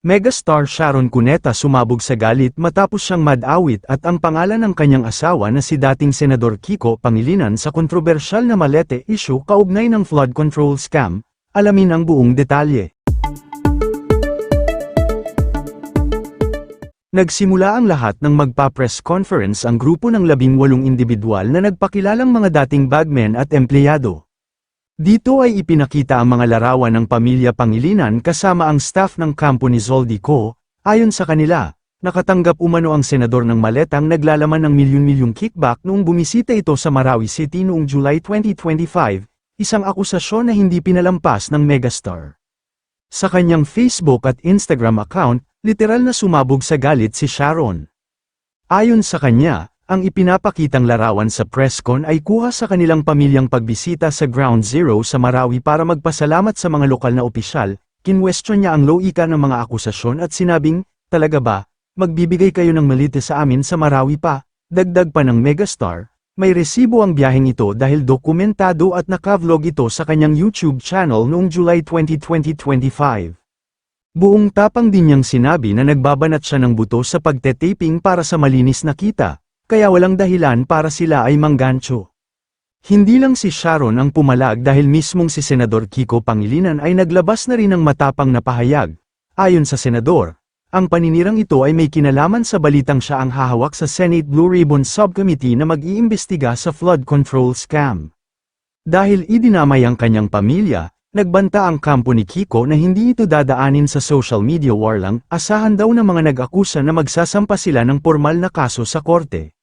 Megastar Sharon Cuneta sumabog sa galit matapos siyang mad-awit at ang pangalan ng kanyang asawa na si dating Senador Kiko Pangilinan sa kontrobersyal na Malete issue kaugnay ng flood control scam. Alamin ang buong detalye. Nagsimula ang lahat ng magpa-press conference ang grupo ng 18 individual na nagpakilalang mga dating bagmen at empleyado. Dito ay ipinakita ang mga larawan ng pamilya Pangilinan kasama ang staff ng kampo ni Zoldy Co. Ayon sa kanila, nakatanggap umano ang senador ng maletang naglalaman ng milyon-milyong kickback noong bumisita ito sa Marawi City noong July 2025, isang akusasyon na hindi pinalampas ng Megastar. Sa kanyang Facebook at Instagram account, literal na sumabog sa galit si Sharon. Ayon sa kanya, ang ipinapakitang larawan sa presscon ay kuha sa kanilang pamilyang pagbisita sa Ground Zero sa Marawi para magpasalamat sa mga lokal na opisyal. Kinwestiyon niya ang loika ng mga akusasyon at sinabing, "Talaga ba, magbibigay kayo ng malite sa amin sa Marawi pa?" Dagdag pa ng Megastar, may resibo ang biyaheng ito dahil dokumentado at nakavlog ito sa kanyang YouTube channel noong July 2025. Buong tapang din niyang sinabi na nagbabanat siya ng buto sa pagte-taping para sa malinis na kita. Kaya walang dahilan para sila ay manggancho. Hindi lang si Sharon ang pumalag dahil mismong si Senador Kiko Pangilinan ay naglabas na rin ng matapang na pahayag. Ayon sa senador, ang paninirang ito ay may kinalaman sa balitang siya ang hahawak sa Senate Blue Ribbon Subcommittee na mag-iimbestiga sa flood control scam. Dahil idinamay ang kanyang pamilya, nagbanta ang kampo ni Kiko na hindi ito dadaanin sa social media war lang, asahan daw ng mga nag-akusa na magsasampa sila ng pormal na kaso sa korte.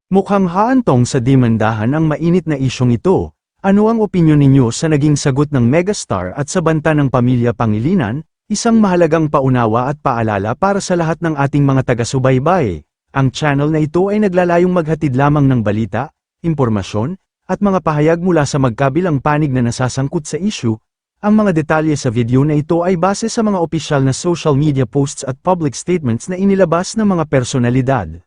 Mukhang haantong sa demandahan ang mainit na isyong ito. Ano ang opinyon ninyo sa naging sagot ng Megastar at sa banta ng pamilya Pangilinan? Isang mahalagang paunawa at paalala para sa lahat ng ating mga taga-subaybay. Ang channel na ito ay naglalayong maghatid lamang ng balita, impormasyon, at mga pahayag mula sa magkabilang panig na nasasangkot sa issue. Ang mga detalye sa video na ito ay base sa mga opisyal na social media posts at public statements na inilabas ng mga personalidad.